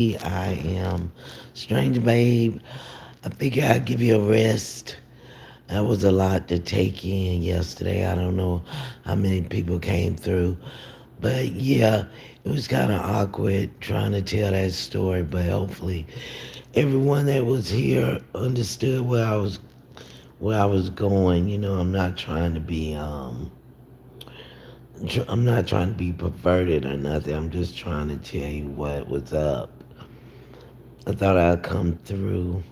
I am Strange Babe. I figure I'd give you a rest. That was a lot to take in yesterday. I don't know how many people came through. But yeah, it was kind of awkward trying to tell that story, but hopefully everyone that was here understood where I was going. I'm not trying to be I'm not trying to be perverted or nothing. I'm just trying to tell you what was up. I thought I'd come through,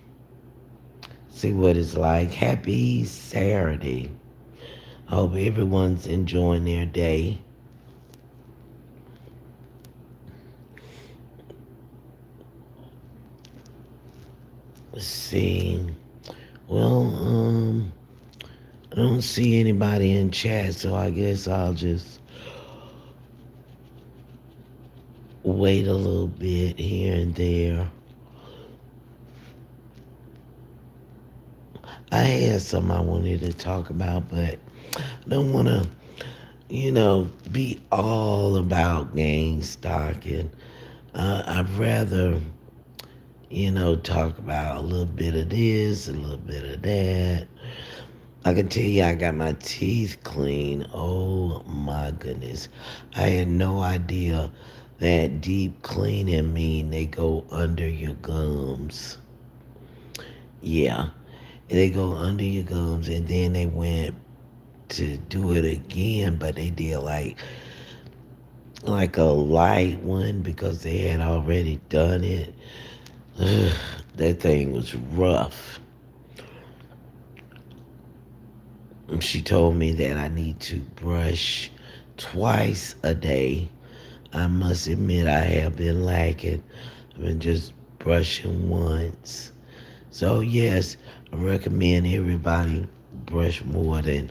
see what it's like. Happy Saturday. I hope everyone's enjoying their day. Let's see. Well, I don't see anybody in chat, so I guess I'll just wait a little bit here and there. I had something I wanted to talk about, but I don't want to, be all about gang stalking. I'd rather, talk about a little bit of this, a little bit of that. I can tell you I got my teeth clean. Oh my goodness. I had no idea that deep cleaning mean they go under your gums. Yeah. They go under your gums and then they went to do it again, but they did like a light one because they had already done it. Ugh, that thing was rough. She told me that I need to brush twice a day. I must admit I have been lacking. I've been just brushing once. So yes, I recommend everybody brush more than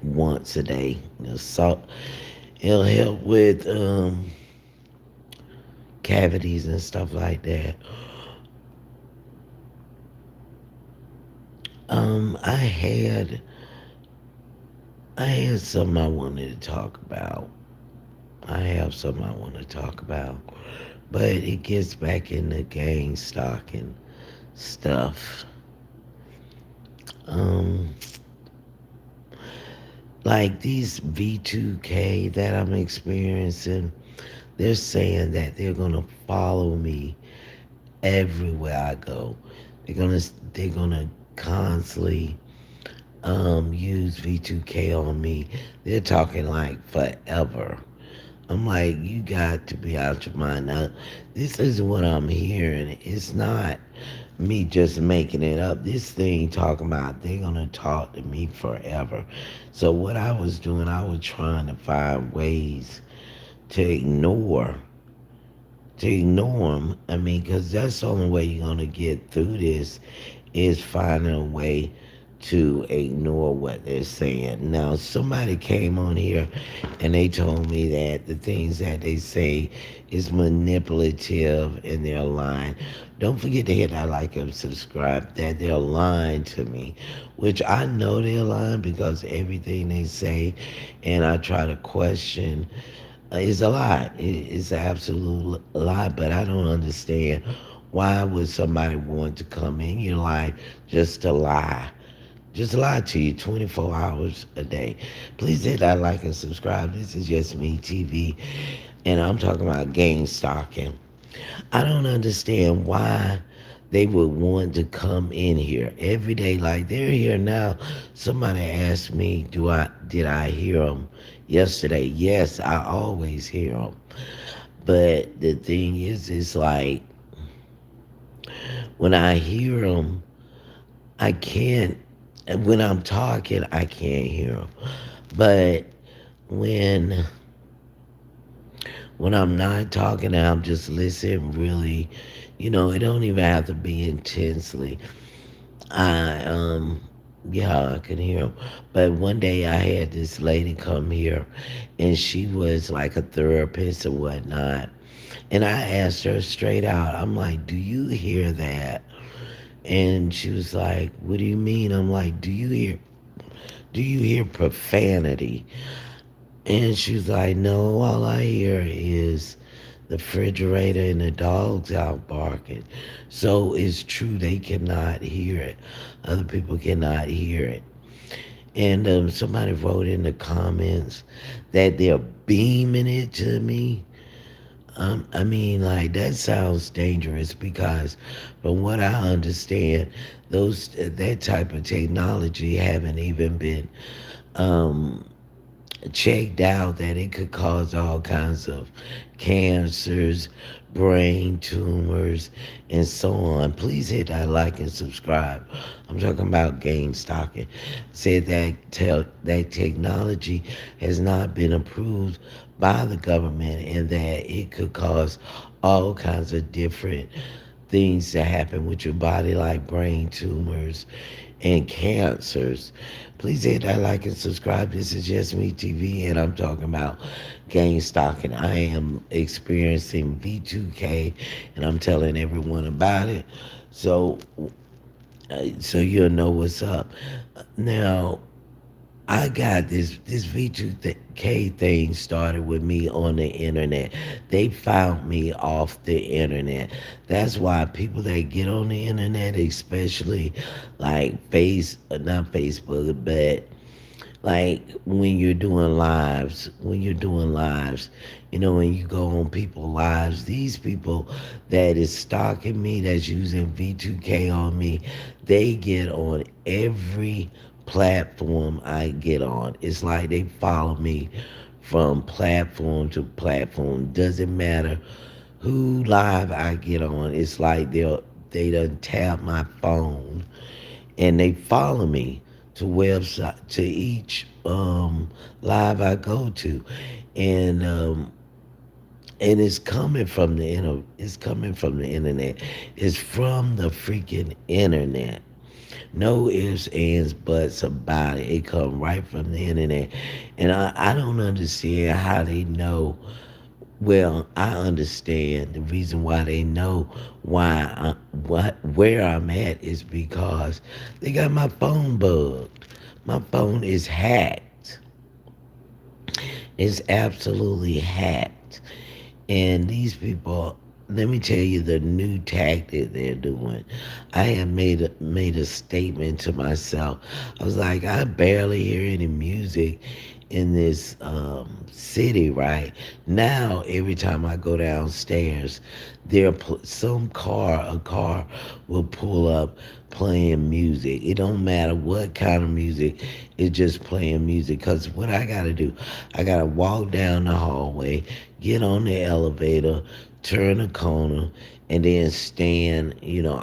once a day. So it'll help with cavities and stuff like that. Um, I had I had something I wanted to talk about. I have something I want to talk about, but it gets back into gang stalking stuff. Um, like these V2K that I'm experiencing, they're saying that they're gonna follow me everywhere I go. They're gonna constantly use V2K on me. They're talking like forever. I'm like, you got to be out your mind. Now, this is what I'm hearing. It's not me just making it up. This thing talking about they're gonna talk to me forever. So what I was doing, I was trying to find ways to ignore them. I mean, because that's the only way you're gonna get through this is finding a way to ignore what they're saying. Now, somebody came on here and they told me that the things that they say is manipulative and they're lying. Don't forget to hit that like and subscribe, that they're lying to me, which I know they're lying because everything they say and I try to question is a lie. It's an absolute lie, but I don't understand why would somebody want to come in your life just to lie? Just lie to you 24 hours a day. Please hit that like and subscribe. This is Yesme TV, and I'm talking about gang stalking. I don't understand why they would want to come in here every day. Like they're here now. Somebody asked me, did I hear them yesterday? Yes, I always hear them. But the thing is, it's like when I hear them, I can't. When I'm talking, I can't hear them. But when when I'm not talking, I'm just listening. Really, it don't even have to be intensely. I yeah, I can hear him. But one day I had this lady come here, and she was like a therapist or whatnot. And I asked her straight out, I'm like, "Do you hear that?" And she was like, "What do you mean?" I'm like, "Do you hear profanity?" And she was like, "No, all I hear is the refrigerator and the dogs out barking. So it's true they cannot hear it. Other people cannot hear it. And somebody wrote in the comments that they're beaming it to me. I mean, like that sounds dangerous because, from what I understand, those that type of technology haven't even been um, checked out that it could cause all kinds of cancers, brain tumors, and so on. Please hit that like and subscribe. I'm talking about game stocking. Said that that technology has not been approved by the government and that it could cause all kinds of different things to happen with your body, like brain tumors and cancers. Please hit that like and subscribe. This is Yesme TV, and I'm talking about game stock, and I am experiencing V2K, and I'm telling everyone about it. So, so you'll know what's up. Now, I got this V2K thing started with me on the internet. They found me off the internet. That's why people that get on the internet, especially like not Facebook, but like when you're doing lives, when you go on people lives, these people that is stalking me, that's using V2K on me, they get on every platform I get on. It's like they follow me from platform to platform. Doesn't matter who live I get on. It's like they done tap my phone and they follow me to website to each live I go to, and it's coming from it's coming from the internet. It's from the freaking internet. No ifs, ands, buts about it. It come right from the internet, and I don't understand how they know. Well, I understand the reason why they know where I'm at is because they got my phone bugged. My phone is hacked. It's absolutely hacked. And these people, let me tell you the new tactic they're doing. I have made a statement to myself. I was like, I barely hear any music in this city right now. Every time I go downstairs, a car will pull up playing music. It don't matter what kind of music, it's just playing music. Because what I gotta do, I gotta walk down the hallway, get on the elevator, turn a corner, and then stand,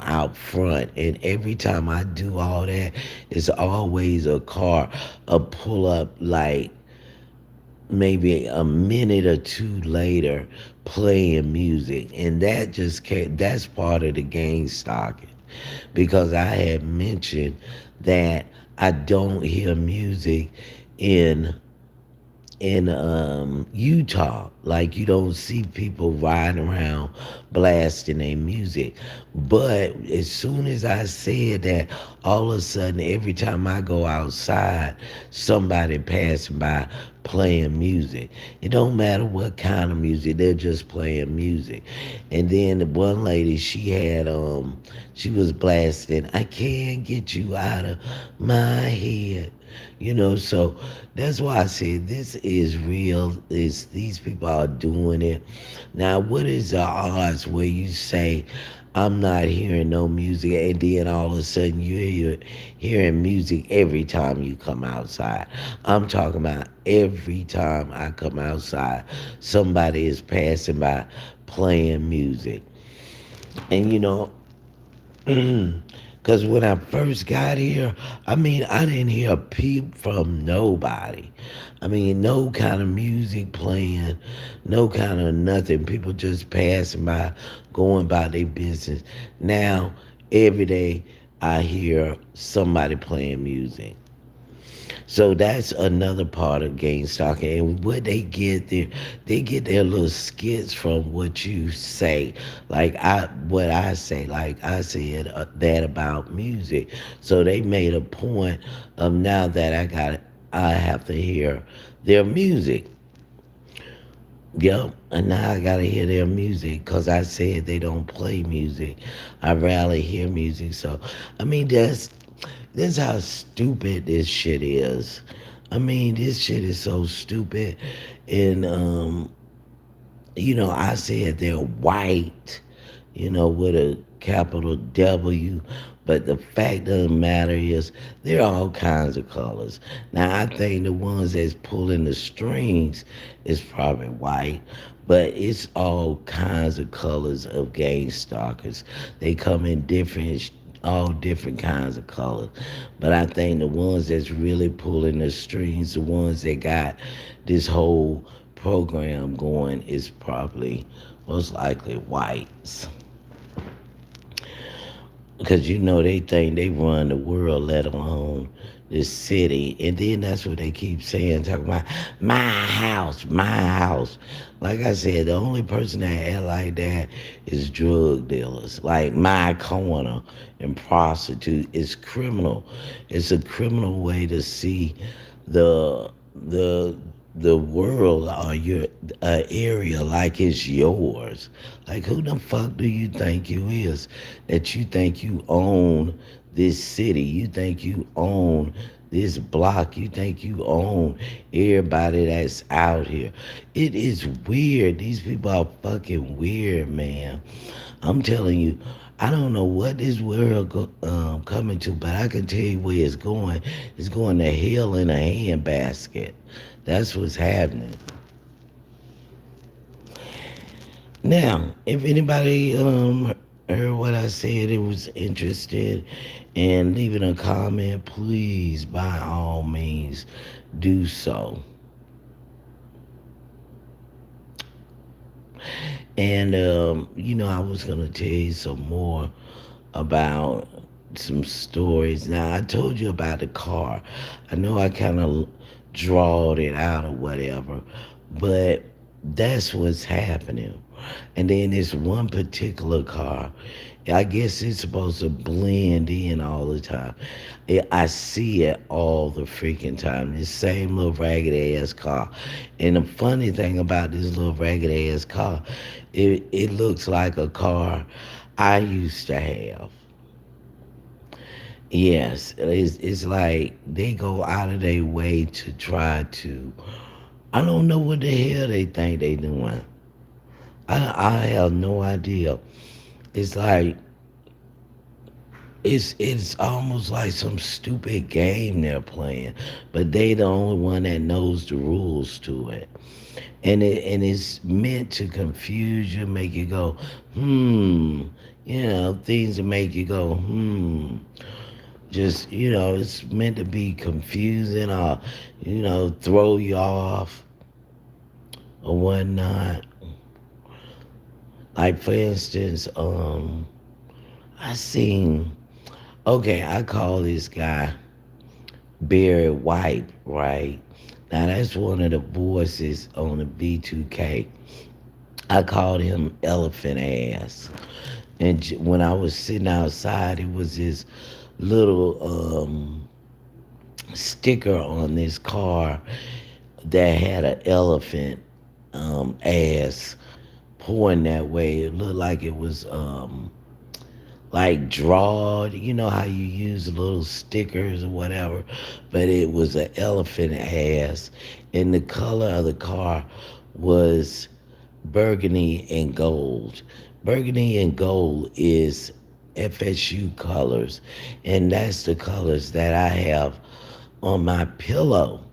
out front. And every time I do all that, it's always a car, a pull up, like maybe a minute or two later, playing music. And that's part of the game stocking, because I had mentioned that I don't hear music in Utah. Like, you don't see people riding around blasting their music. But as soon as I said that, all of a sudden, every time I go outside, somebody passing by playing music. It don't matter what kind of music, they're just playing music. And then the one lady, she was blasting, I can't get you out of my head. So that's why I said this is real. These people are doing it. Now, what is the odds where you say, I'm not hearing no music, and then all of a sudden you're hearing music every time you come outside? I'm talking about every time I come outside, somebody is passing by playing music. And because when I first got here, I mean, I didn't hear a peep from nobody. I mean, no kind of music playing, no kind of nothing. People just passing by, going about their business. Now, every day, I hear somebody playing music. So that's another part of GameStop. And what they get their little skits from what you say. What I say, like I said that about music. So they made a point of, now that I have to hear their music. Yep, and now I gotta hear their music because I said they don't play music. I rarely hear music, so I mean that's how stupid this shit is. I mean, this shit is so stupid, and I said they're white, with a capital W. But the fact of the matter is, there are all kinds of colors. Now, I think the ones that's pulling the strings is probably white, but it's all kinds of colors of game stalkers. They come in all different kinds of colors. But I think the ones that's really pulling the strings, the ones that got this whole program going, is probably most likely whites. Because they think they run the world, let alone this city. And then that's what they keep saying, talking about my house, my house. Like I said, the only person that act like that is drug dealers. Like my corner and prostitute is criminal. It's a criminal way to see the the world or your area like it's yours. Like who the fuck do you think you is that you think you own this city? You think you own this block? You think you own everybody that's out here? It is weird. These people are fucking weird, man. I'm telling you, I don't know what this world coming to, but I can tell you where it's going. It's going to hell in a handbasket. That's what's happening. Now, if anybody heard what I said, it was interested in leaving a comment, please, by all means, do so. And I was gonna tell you some more about some stories. Now, I told you about the car. I know I kind of drawed it out or whatever, but that's what's happening. And then this one particular car, I guess it's supposed to blend in all the time. I see it all the freaking time. This same little ragged ass car. And the funny thing about this little ragged ass car, it looks like a car I used to have. Yes, it's like they go out of their way to try to. I don't know what the hell they think they doing. I have no idea. It's like it's almost like some stupid game they're playing, but they the only one that knows the rules to it. And it's meant to confuse you, make you go, things that make you go, just it's meant to be confusing or throw you off or whatnot. Like for instance, I seen, okay, I call this guy Barry White, right? Now that's one of the voices on the B2K. I called him Elephant Ass. And when I was sitting outside, it was this little sticker on this car that had an elephant ass pointing that way. It looked like it was like drawed. You know how you use little stickers or whatever, but it was an elephant ass, and the color of the car was burgundy and gold. Burgundy and gold is FSU colors, and that's the colors that I have on my pillow.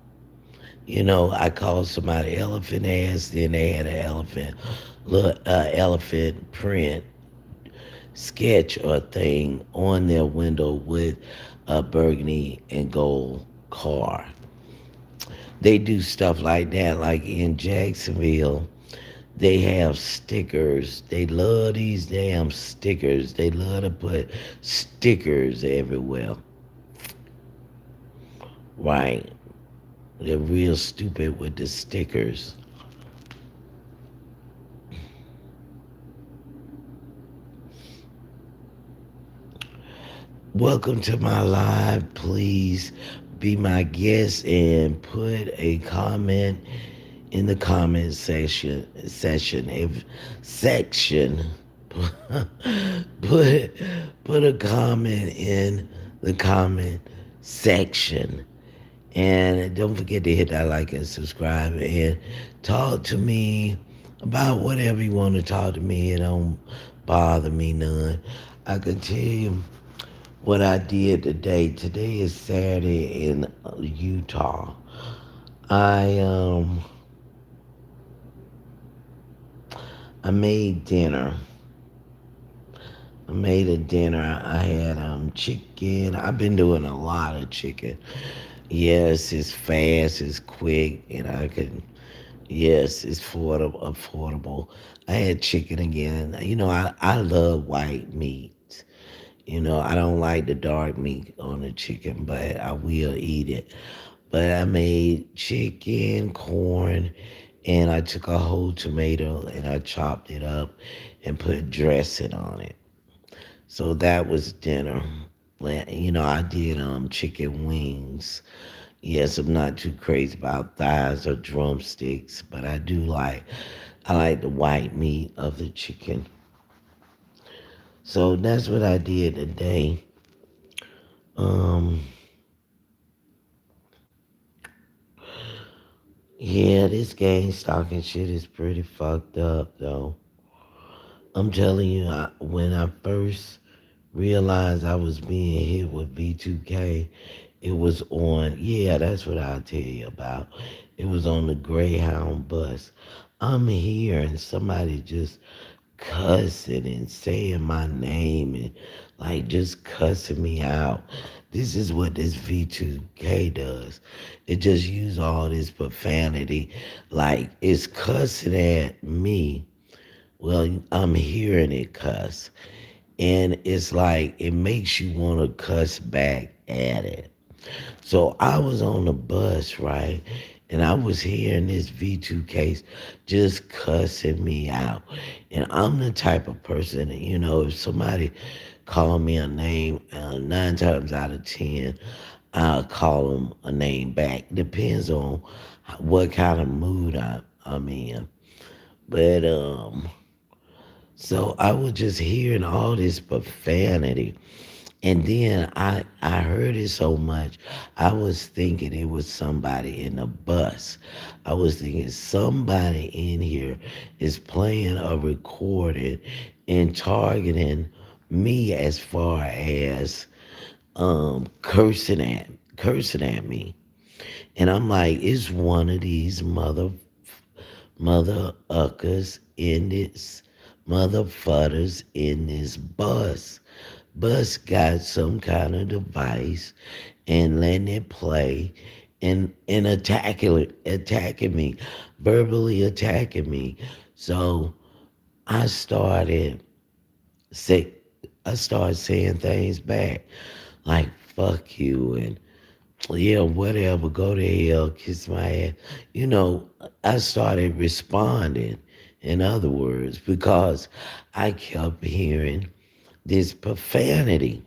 I called somebody elephant ass, then they had an elephant print sketch or thing on their window with a burgundy and gold car. They do stuff like that, like in Jacksonville. They have stickers. They love these damn stickers. They love to put stickers everywhere. Right. They're real stupid with the stickers. Welcome to my live. Please be my guest and put a comment in the comment section if section put put a comment in the comment section. And don't forget to hit that like and subscribe and talk to me about whatever you want to talk to me. It don't bother me none. I can tell you what I did today. Today is Saturday in Utah. I um I made dinner. I made a dinner. I had chicken. I've been doing a lot of chicken. Yes, it's fast, it's quick, and I can. Yes, it's affordable. Affordable. I had chicken again. I love white meat. I don't like the dark meat on the chicken, but I will eat it. But I made chicken, corn, and I took a whole tomato and I chopped it up and put dressing on it. So that was dinner. I did chicken wings. Yes, I'm not too crazy about thighs or drumsticks, but I like the white meat of the chicken. So that's what I did today. Um yeah, this gang stalking shit is pretty fucked up though. I'm telling you, when I first realized I was being hit with B2K, it was on, yeah, that's what I'll tell you about. It was on the Greyhound bus. I'm hearing somebody just cussing and saying my name and like just cussing me out. This is what this V2K does. It just use all this profanity. Like it's cussing at me. Well, I'm hearing it cuss. And it's like it makes you want to cuss back at it. So I was on the bus, right? And I was hearing this V2 case just cussing me out. And I'm the type of person, if somebody call me a name, 9 times out of 10, I'll call them a name back. Depends on what kind of mood I'm in. But, so I was just hearing all this profanity. And then I heard it so much, I was thinking it was somebody in the bus. I was thinking somebody in here is playing a recording and targeting me as far as cursing at me. And I'm like, it's one of these mother uckers in this motherfuckers in this bus. Bus got some kind of device and letting it play and attacking me, verbally attacking me. So I started say I started saying things back like fuck you and yeah, whatever, go to hell, kiss my ass. You know, I started responding, in other words, because I kept hearing this profanity.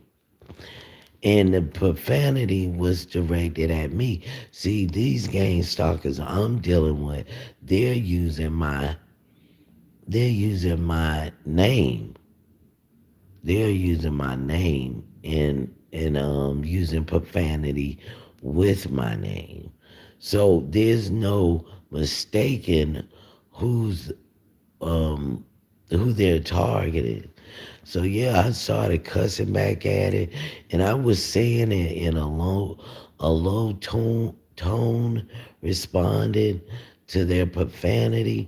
And the profanity was directed at me. See, these gang stalkers I'm dealing with, they're using my they're using my name. They're using my name and using profanity with my name. So there's no mistaking who's um who they're targeting. So yeah, I started cussing back at it, and I was saying it in a low tone, responding to their profanity.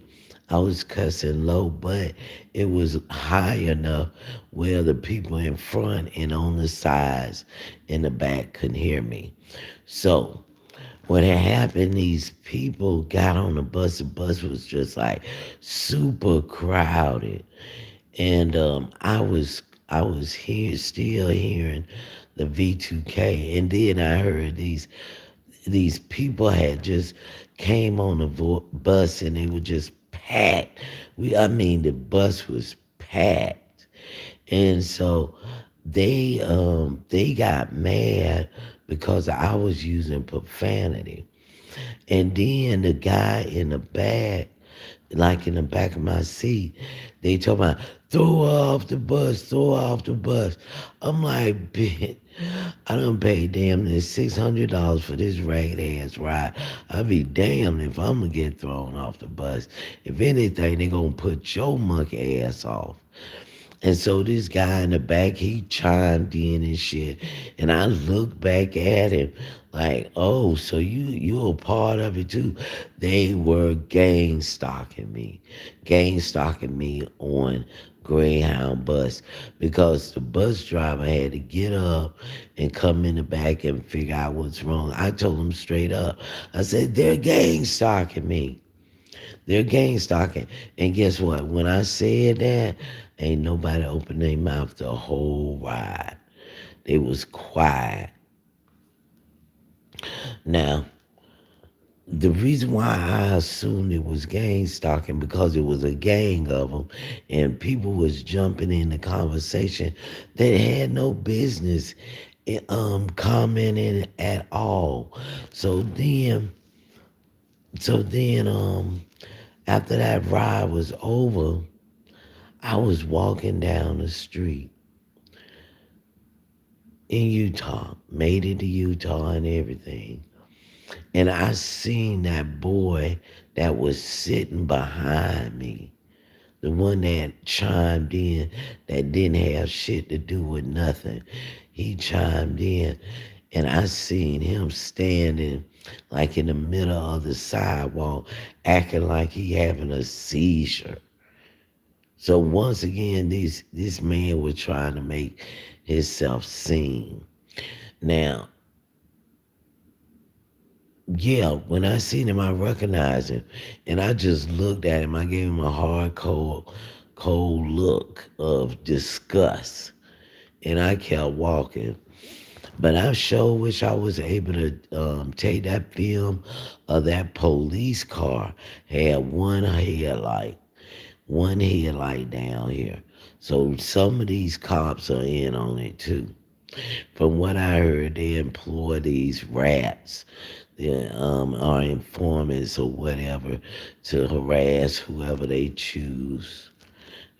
I was cussing low, but it was high enough where the people in front and on the sides in the back couldn't hear me. So what had happened, these people got on the bus. The bus was just like super crowded and I was here still hearing the V2K, and then I heard these people had just came on the bus and they were just packed. I mean, the bus was packed, and so they got mad because I was using profanity. And then the guy in the back, like in the back of my seat, they told me, throw her off the bus, throw her off the bus. I'm like, bitch, I done paid damn near $600 for this ragged ass ride. I'll be damned if I'm gonna get thrown off the bus. If anything, they gonna put your monkey ass off. And so this guy in the back, he chimed in and shit. And I looked back at him like, oh, so you a part of it too. They were gang stalking me on Greyhound bus because the bus driver had to get up and come in the back and figure out what's wrong. I told him straight up. I said, they're gang stalking me. They're gang stalking. And guess what? When I said that, ain't nobody opened their mouth the whole ride. They was quiet. Now, the reason why I assumed it was gang stalking because it was a gang of them, and people was jumping in the conversation that had no business commenting at all. So then, so then, after that ride was over, I was walking down the street in Utah, made it to Utah and everything. And I seen that boy that was sitting behind me, the one that chimed in, that didn't have shit to do with nothing. He chimed in, and I seen him standing like in the middle of the sidewalk, acting like he having a seizure. So once again, this man was trying to make himself seen. Now, yeah, when I seen him, I recognized him, and I just looked at him. I gave him a hard, cold look of disgust, and I kept walking. But I sure wish I was able to take that film of that police car had one headlight down here. So some of these cops are in on it too. From what I heard, they employ these rats, they, are informants or whatever, to harass whoever they choose.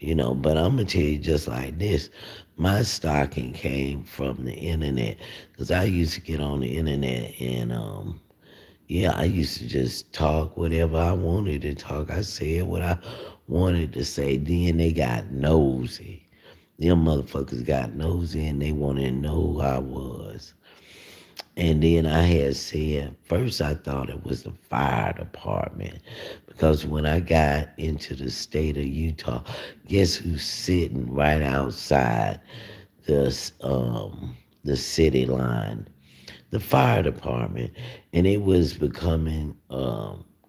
But I'm gonna tell you just like this. My stocking came from the internet because I used to get on the internet and yeah, I used to just talk whatever I wanted to talk. I said what I wanted to say. Then they got nosy. Them motherfuckers got nosy and they wanted to know who I was. And then I had said, first I thought it was the fire department because when I got into the state of Utah, guess who's sitting right outside the the city line? The fire department, and it was becoming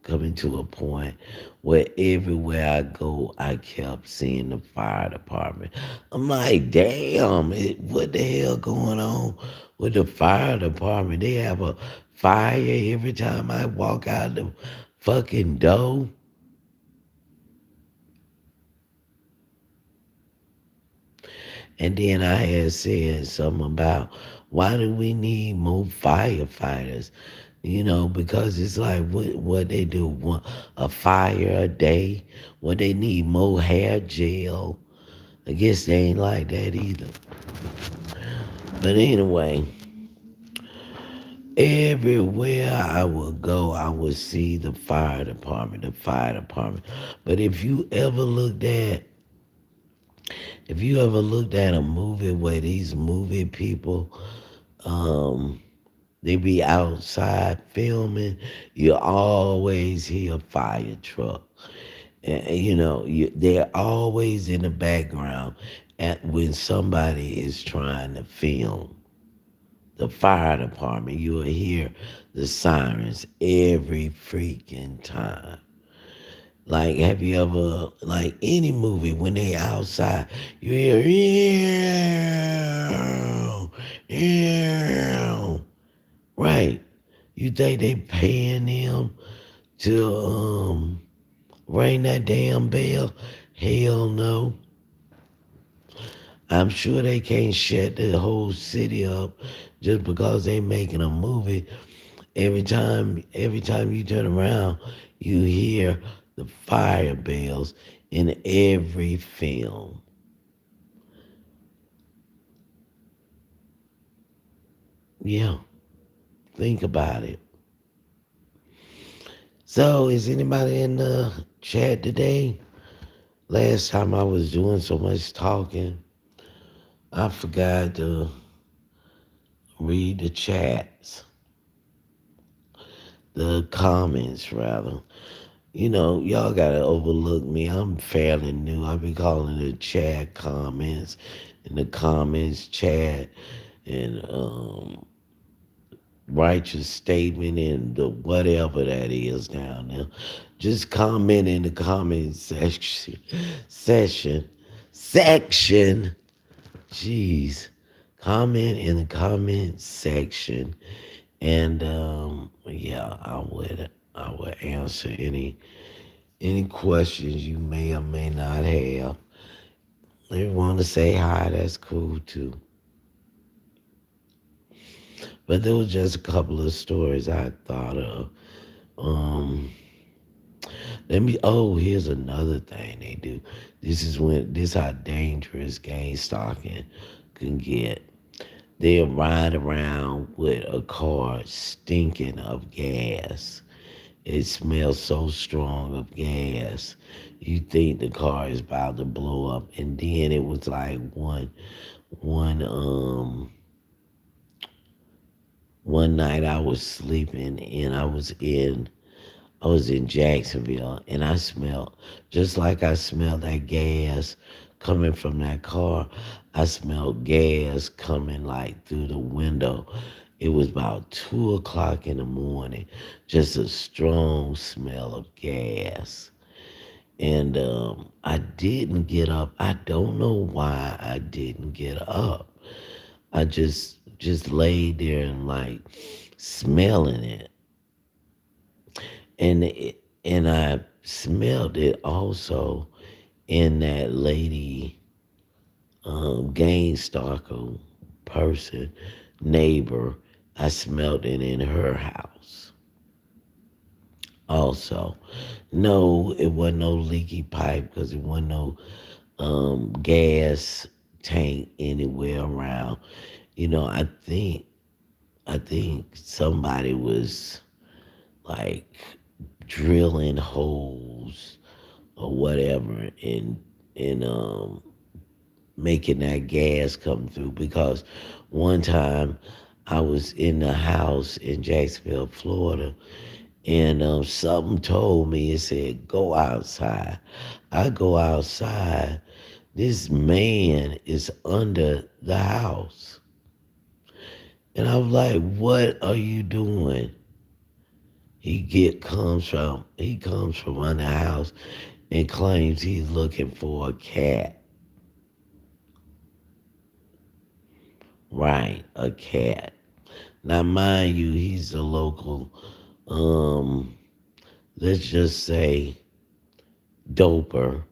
coming to a point where everywhere I go, I kept seeing the fire department. I'm like, damn, what the hell going on with the fire department? They have a fire every time I walk out the fucking door. And then I had said something about why do we need more firefighters? Because it's like what they do, a fire a day. What they need more hair gel. I guess they ain't like that either. But anyway, everywhere I would go, I would see the fire department, the fire department. But if you ever looked at a movie where these movie people, um, they be outside filming, you always hear a fire truck. And, they're always in the background when somebody is trying to film. The fire department, you will hear the sirens every freaking time. Like, have you ever, like any movie, when they outside, you hear, ew, ew. Right. You think they paying them to ring that damn bell? Hell no. I'm sure they can't shut the whole city up just because they making a movie. Every time you turn around, you hear the fire bells in every film. Yeah, think about it. So, is anybody in the chat today? Last time I was doing so much talking, I forgot to read the chats, the comments rather. Y'all gotta overlook me. I'm fairly new. I be calling the chat comments and the comments chat and righteous statement and the whatever that is down there. Just comment in the comment session section. Jeez. Comment in the comment section. And yeah, I would answer any questions you may or may not have. If you want to say hi, that's cool too. But there was just a couple of stories I thought of. Um, here's another thing they do. This how dangerous gang stalking can get. They'll ride around with a car stinking of gas. It smells so strong of gas. You think the car is about to blow up. And then it was like one one night I was sleeping and I was in Jacksonville and I smelled just like I smelled that gas coming from that car. I smelled gas coming like through the window. It was about 2 o'clock in the morning, just a strong smell of gas. And I didn't get up. I don't know why I didn't get up. I just laid there and like smelling it. And I smelled it also in that lady, gang stalker person, neighbor. I smelled it in her house also. No, it wasn't no leaky pipe because it wasn't no gas tank anywhere around. I think somebody was like drilling holes or whatever and making that gas come through because one time I was in the house in Jacksonville, Florida, and something told me, it said, go outside. I go outside. This man is under the house. And I was like, what are you doing? He comes from under the house and claims he's looking for a cat. Right, a cat. Now mind you, he's a local, um, let's just say doper.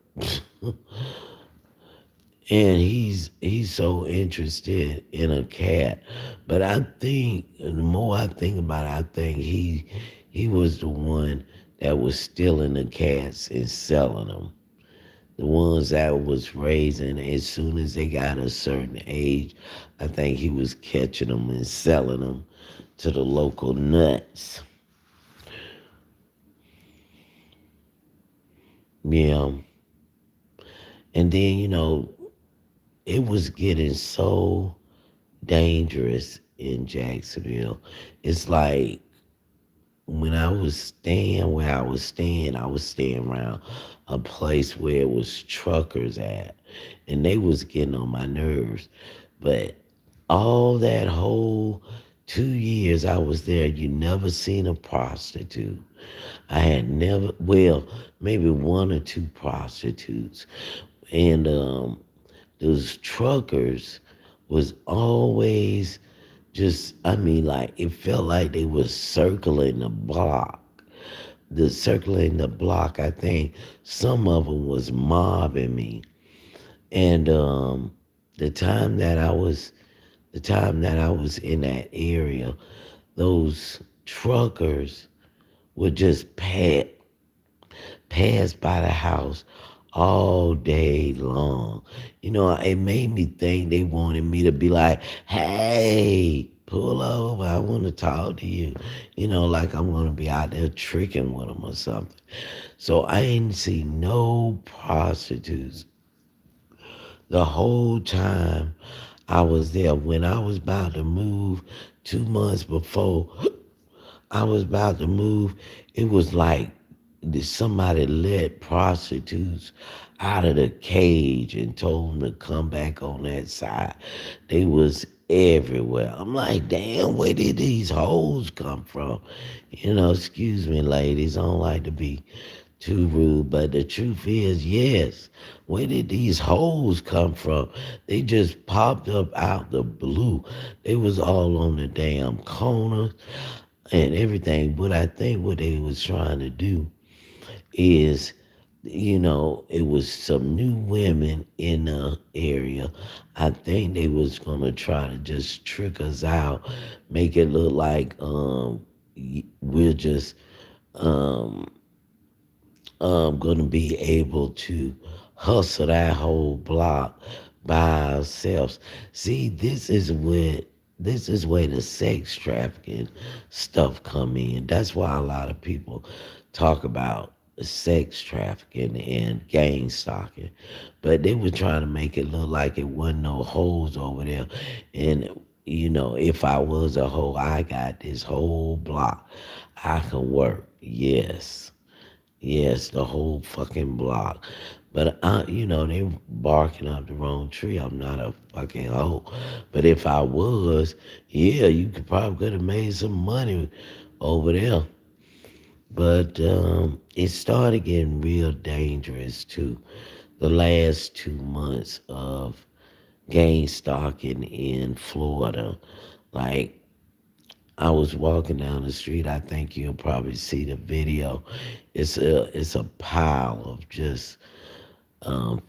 And he's so interested in a cat. But I think the more I think about it, I think he was the one that was stealing the cats and selling them. The ones that was raising as soon as they got a certain age, I think he was catching them and selling them to the local nuts. Yeah. And then, it was getting so dangerous in Jacksonville. It's like when I was staying where I was staying around a place where it was truckers at, and they was getting on my nerves. But all that whole 2 years I was there, you never seen a prostitute. I had never, well, maybe one or two prostitutes, and those truckers was always just, I mean, like it felt like they was circling the block. The circling the block, I think some of them was mobbing me. And the time that I was the time that I was in that area, those truckers would just pass by the house all day long. You know, it made me think they wanted me to be like, hey, pull over. I want to talk to you. You know, like I'm going to be out there tricking with them or something. So I ain't see no prostitutes the whole time I was there. When I was about to move 2 months before I was about to move, it was like somebody let prostitutes out of the cage and told them to come back on that side. They was everywhere. I'm like, damn, where did these hoes come from? You know, excuse me, ladies. I don't like to be too rude, but the truth is, yes. Where did these hoes come from? They just popped up out the blue. They was all on the damn corner and everything. But I think what they was trying to do is, you know, it was some new women in the area. I think they was gonna try to just trick us out, make it look like we're just um going to be able to hustle that whole block by ourselves. See, this is where the sex trafficking stuff come in. That's why a lot of people talk about sex trafficking and gang stalking. But they were trying to make it look like it wasn't no hoes over there. And you know, if I was a hoe, I got this whole block. I can work. Yes. Yes, the whole fucking block. But you know, they barking up the wrong tree. I'm not a fucking hoe. But if I was, yeah, you could have made some money over there. But it started getting real dangerous too. The last 2 months of gang stalking in Florida, like I was walking down the street. I think you'll probably see the video. It's a pile of just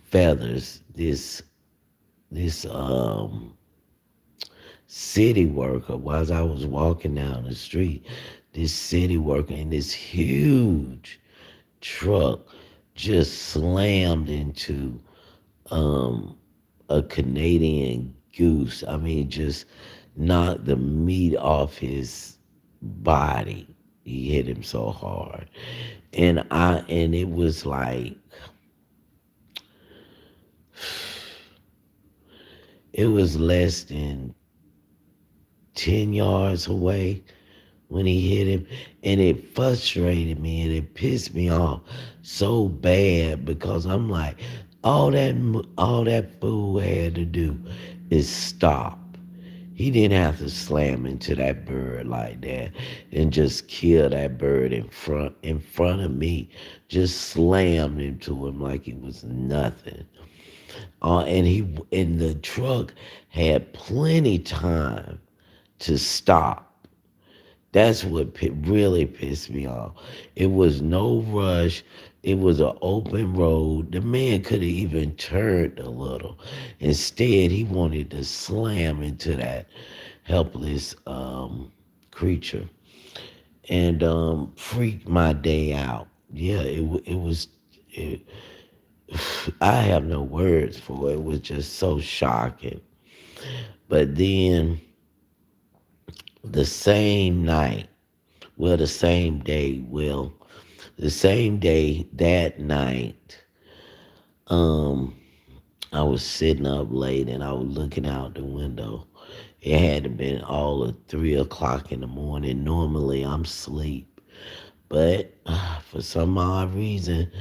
feathers. This city worker, while I was walking down the street, this city worker in this huge truck just slammed into um, a Canadian goose. I mean, just knocked the meat off his body. He hit him so hard. And it was like it was less than 10 yards away when he hit him, and it frustrated me and it pissed me off so bad because I'm like, all that fool had to do is stop. He didn't have to slam into that bird like that and just kill that bird in front of me. Just slammed into him like it was nothing. And the truck had plenty time to stop. That's what really pissed me off. It was no rush. It was an open road. The man could have even turned a little. Instead, he wanted to slam into that helpless creature and freaked my day out. Yeah, it was. It, I have no words for it. It was just so shocking. But then the same night, well, the same day, the same day that night, um, I was sitting up late and I was looking out the window. It had to been all of 3 o'clock in the morning. Normally I'm asleep, but for some odd reason,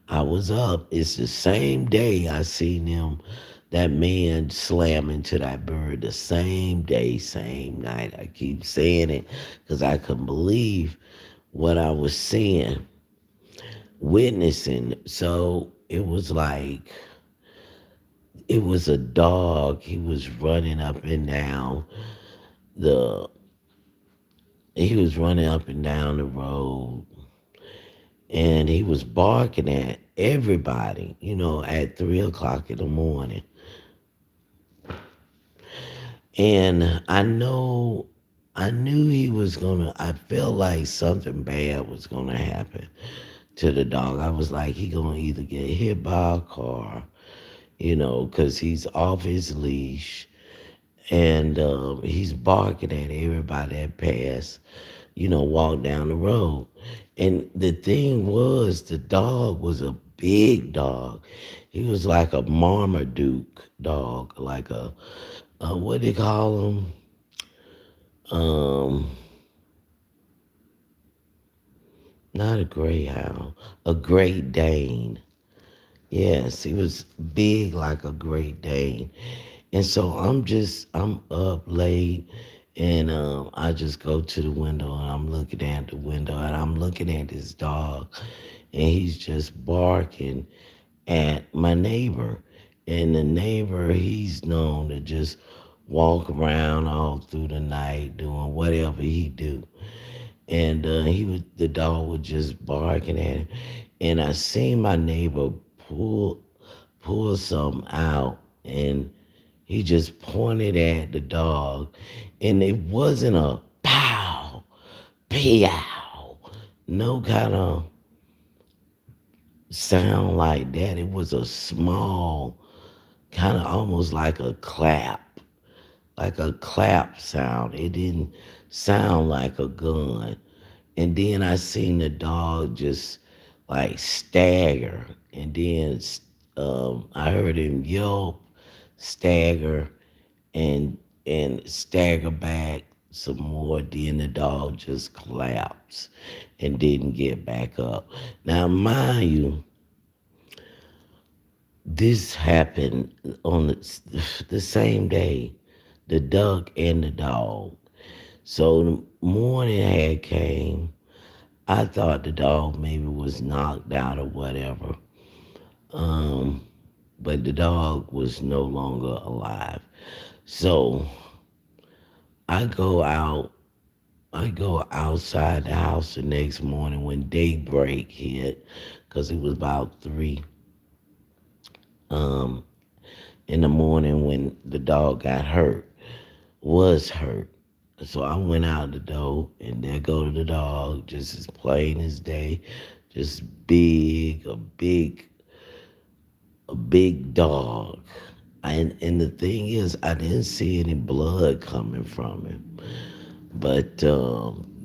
I was up. It's the same day I seen that man slam into that bird. The same day, same night. I keep saying it because I couldn't believe what I was seeing, witnessing. So it was like it was a dog. He was running up and down the he was running up and down the road and he was barking at everybody, at 3 o'clock in the morning. And I know I knew he was gonna. I felt like something bad was gonna happen to the dog. I was like, he gonna either get hit by a car, because he's off his leash and he's barking at everybody that pass, walk down the road. And the thing was, the dog was a big dog. He was like a Marmaduke dog, like a what do they call him? Um, Not a greyhound, a Great Dane. Yes, he was big like a Great Dane. And so I'm up late and I just go to the window and I'm looking at the window and I'm looking at this dog and he's just barking at my neighbor. And the neighbor, he's known to just walk around all through the night doing whatever he do. And the dog was just barking at him. And I seen my neighbor pull pull something out and he just pointed at the dog, and it wasn't a pow, pow, no kind of sound like that. It was a small, kind of almost like a clap sound. It didn't sound like a gun. And then I seen the dog just like stagger, and then I heard him yelp, stagger, and stagger back some more. Then the dog just collapsed and didn't get back up. Now, mind you, this happened on the same day, the duck and the dog. So the morning had came. I thought the dog maybe was knocked out or whatever. Um, but the dog was no longer alive. So I go out I go outside the house the next morning when daybreak hit, because it was about 3 um, in the morning when the dog was hurt. So I went out the door, and there go the dog, just as plain as day, just a big dog. And the thing is, I didn't see any blood coming from him. But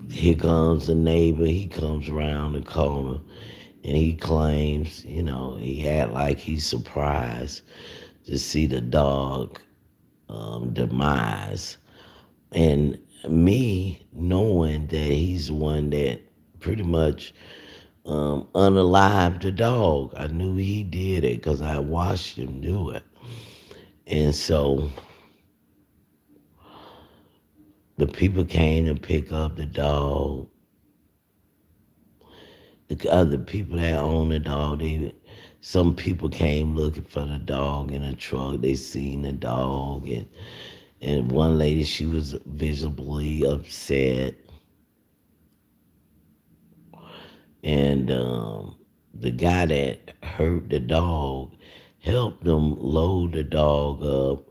here comes the neighbor. He comes around the corner and he claims, he had like he's surprised to see the dog demise. And me knowing that he's the one that pretty much unalived the dog, I knew he did it because I watched him do it. And so the people came to pick up the dog. The other people that own the dog, some people came looking for the dog in a truck. They seen the dog, and one lady, she was visibly upset, and the guy that hurt the dog helped them load the dog up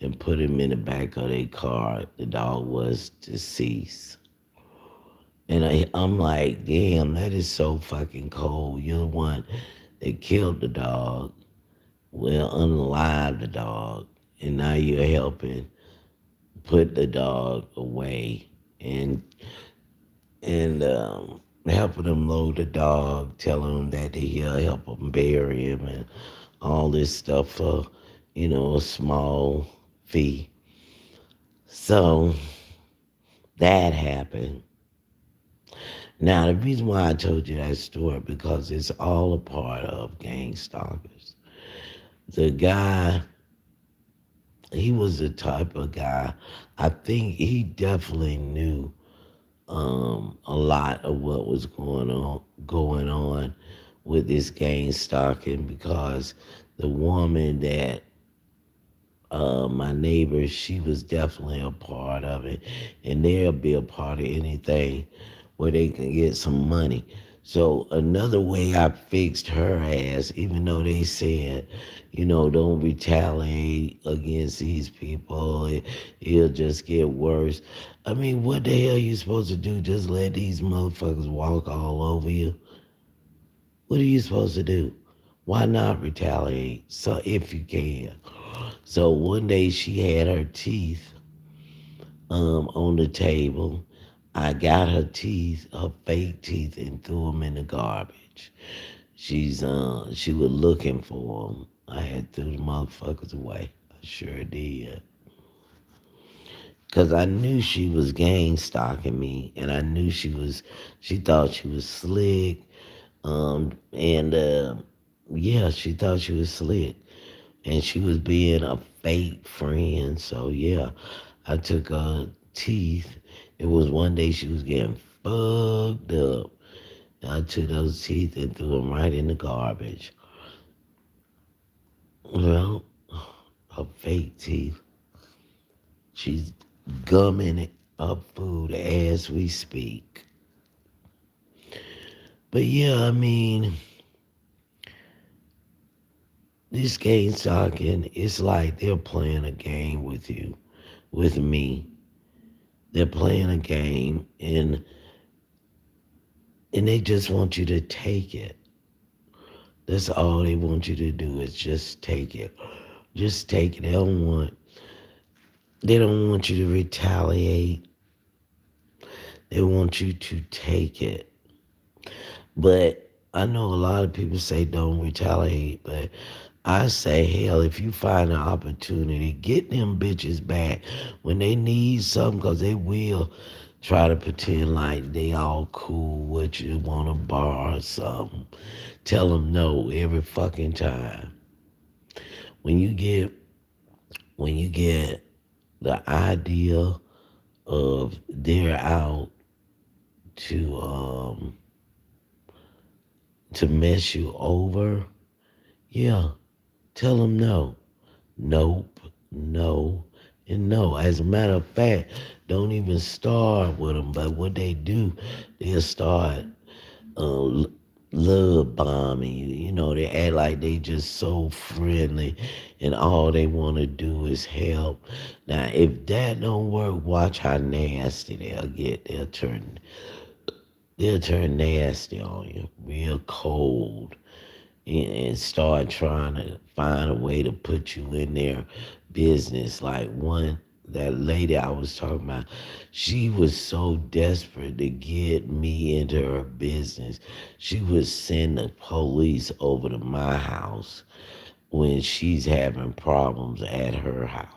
and put him in the back of their car. The dog was deceased. And I'm like, damn, that is so fucking cold. You're the one that killed the dog, well, unalive the dog, and now you're helping put the dog away and helping them load the dog, telling them that he'll help them bury him and all this stuff for, a small fee. So that happened. Now, the reason why I told you that story, because it's all a part of gang stalkers. The guy, he was the type of guy, I think he definitely knew a lot of what was going on with this gang stalking, because the woman that my neighbor, she was definitely a part of it, and they'll be a part of anything where they can get some money. So another way I fixed her ass, even though they said, don't retaliate against these people, it'll just get worse. I mean, what the hell you supposed to do? Just let these motherfuckers walk all over you? What are you supposed to do? Why not retaliate? So if you can. So one day she had her teeth on the table. I got her teeth, her fake teeth, and threw them in the garbage. She was looking for them. I had threw the motherfuckers away. I sure did. Cause I knew she was gang stalking me, and I knew she thought she was slick. And yeah, she thought she was slick, and she was being a fake friend. So yeah, I took her teeth. It was one day she was getting fucked up. I took those teeth and threw them right in the garbage. Well, her fake teeth. She's gumming up food as we speak. But yeah, I mean, this game talking, it's like they're playing a game with you, with me. They're playing a game and they just want you to take it. That's all they want you to do is just take it. Just take it. They don't want you to retaliate. They want you to take it. But I know a lot of people say don't retaliate, but I say, hell, if you find an opportunity, get them bitches back when they need something, because they will try to pretend like they all cool with you, want to borrow something. Tell them no every fucking time. When you get when you get the idea of they're out to to mess you over, yeah, tell them no. Nope, no, and no. As a matter of fact, don't even start with them. But what they do, they'll start uh, love bombing you. They act like they just so friendly, and all they want to do is help. Now, if that don't work, watch how nasty they'll get. They'll turn nasty on you, real cold, and start trying to find a way to put you in their business. Like that lady I was talking about, she was so desperate to get me into her business. She would send the police over to my house when she's having problems at her house.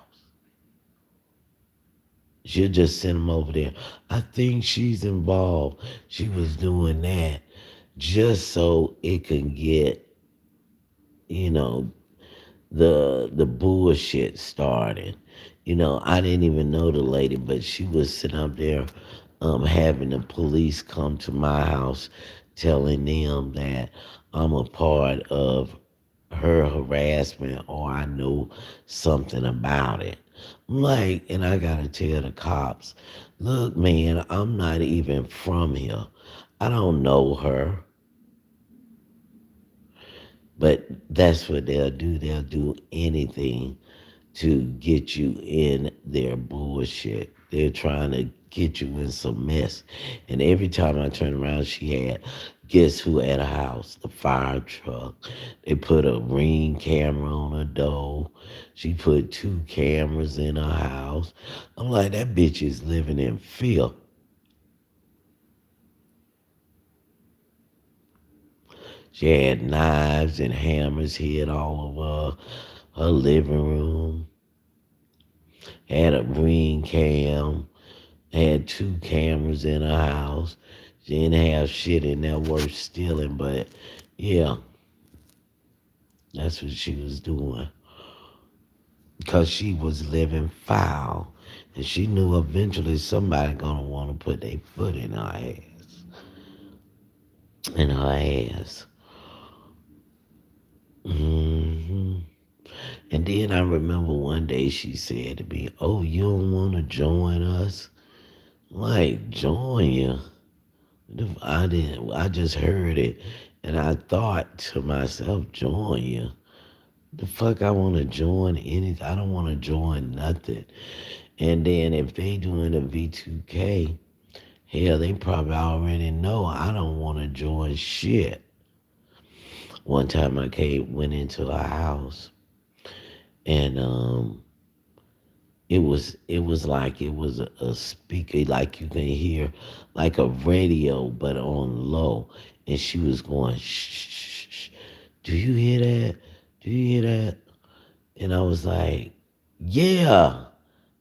She'll just send them over there. I think she's involved. She was doing that just so it can get, you know, the bullshit started. I didn't even know the lady, but she was sitting up there having the police come to my house telling them that I'm a part of her harassment or I know something about it. I'm like, and I gotta tell the cops, look, man, I'm not even from here. I don't know her. But that's what they'll do. They'll do anything to get you in their bullshit. They're trying to get you in some mess. And every time I turn around, she had, guess who at a house? The fire truck. They put a ring camera on her door. She put two cameras in her house. I'm like, that bitch is living in fear. She had knives and hammers hid all over her living room. Had a ring cam. Had two cameras in her house. She didn't have shit in there worth stealing, but yeah, that's what she was doing. Because she was living foul. And she knew eventually somebody gonna want to put their foot in her ass. In her ass. hmm And then I remember one day she said to me, "Oh, you don't want to join us?" Like, join you? I didn't. I just heard it, and I thought to myself, "Join you? The fuck I want to join anything? I don't want to join nothing." And then if they doing a V2K, hell, they probably already know I don't want to join shit. One time I went into a house, and it was like it was a speaker, like you can hear, like a radio, but on low. And she was going, shh, shh, shh. Do you hear that? Do you hear that? And I was like, yeah,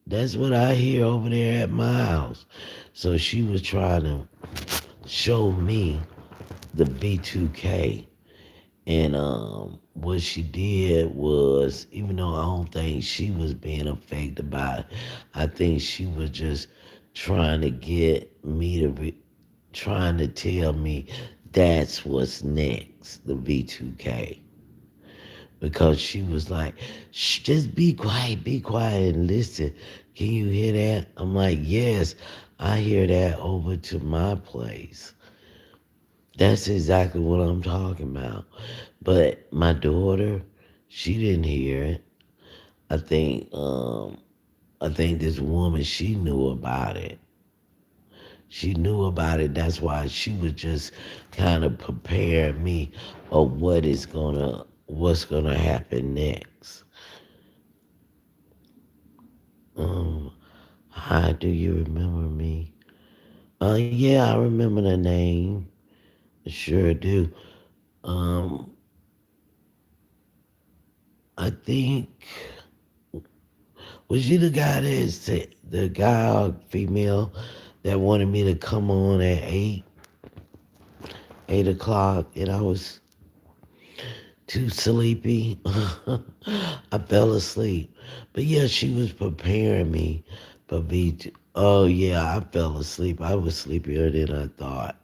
that's what I hear over there at my house. So she was trying to show me the B2K. And what she did was, even though I don't think she was being affected by it, I think she was just trying to get me trying to tell me that's what's next, the V2K. Because she was like, shh, just be quiet and listen. Can you hear that? I'm like, yes, I hear that over to my place. That's exactly what I'm talking about. But my daughter, she didn't hear it. I think I think this woman, she knew about it. She knew about it. That's why she was just kind of preparing me of what's gonna happen next. Um, Hi, do you remember me? Yeah, I remember the name. I sure do. Um, I think was you the guy that said the guy or female that wanted me to come on at 8 o'clock, and I was too sleepy. I fell asleep. But yeah, she was preparing me for oh yeah, I fell asleep. I was sleepier than I thought.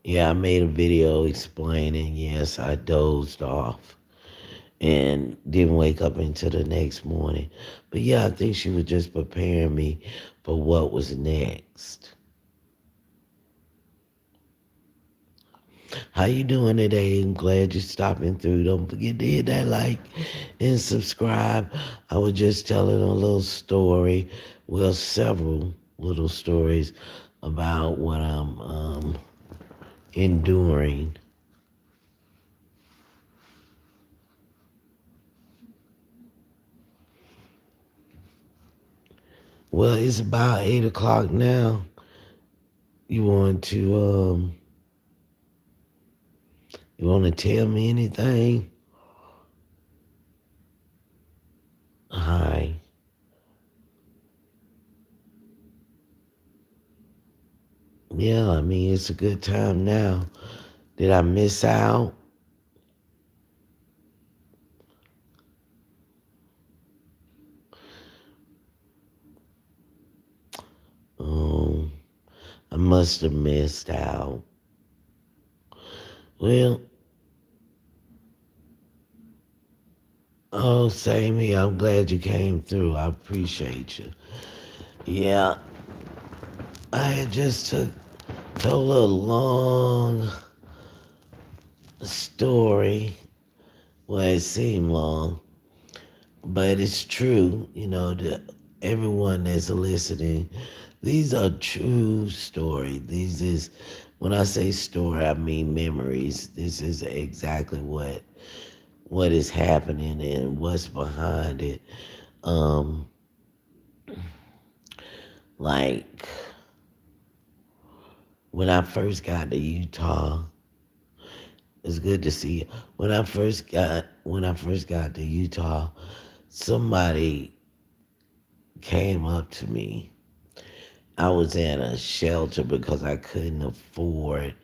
Yeah, I made a video explaining. Yes, I dozed off and didn't wake up until the next morning. But yeah, I think she was just preparing me for what was next. How you doing today? I'm glad you're stopping through. Don't forget to hit that like and subscribe. I was just telling a little story, well, several little stories about what I'm enduring. Well, it's about 8 o'clock now. You want to you want to tell me anything? Hi. Yeah, I mean it's a good time now. Did I miss out? Um, I must have missed out. Well, oh, same here. I'm glad you came through. I appreciate you. Yeah, I had just told a long story. Well, it seemed long, but it's true. Everyone that's listening, these are true stories. These is when I say story, I mean memories. This is exactly what is happening and what's behind it. Um, like when I first got to Utah, it's good to see you. When I first got to Utah, somebody came up to me. I was in a shelter because I couldn't afford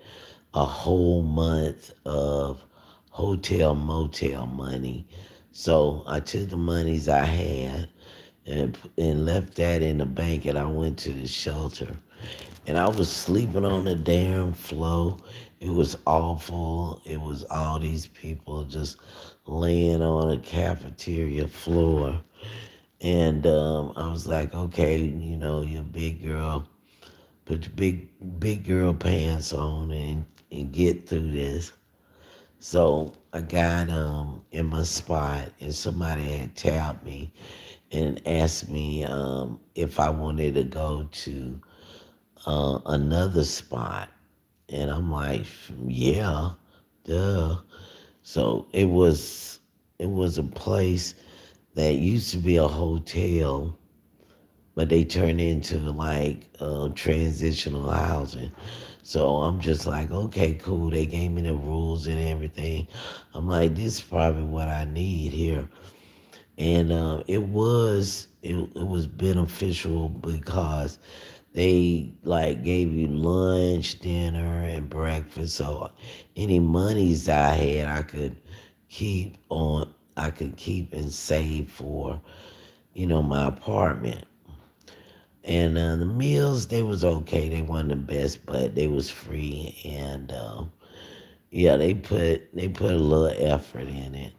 a whole month of hotel motel money. So I took the monies I had and left that in the bank, and I went to the shelter. And I was sleeping on the damn floor. It was awful. It was all these people just laying on a cafeteria floor. And I was like, okay, you're a big girl. put your big girl pants on and get through this. So I got in my spot and somebody had tapped me and asked me if I wanted to go to another spot. And I'm like, yeah, duh. So it was a place that used to be a hotel, but they turned into like transitional housing. So I'm just like, okay, cool. They gave me the rules and everything. I'm like, this is probably what I need here. And it was beneficial because they like gave you lunch, dinner, and breakfast. So any monies I had, keep on. I could keep and save for my apartment. And the meals they was okay. They weren't the best, but they was free. And yeah, they put a little effort in it.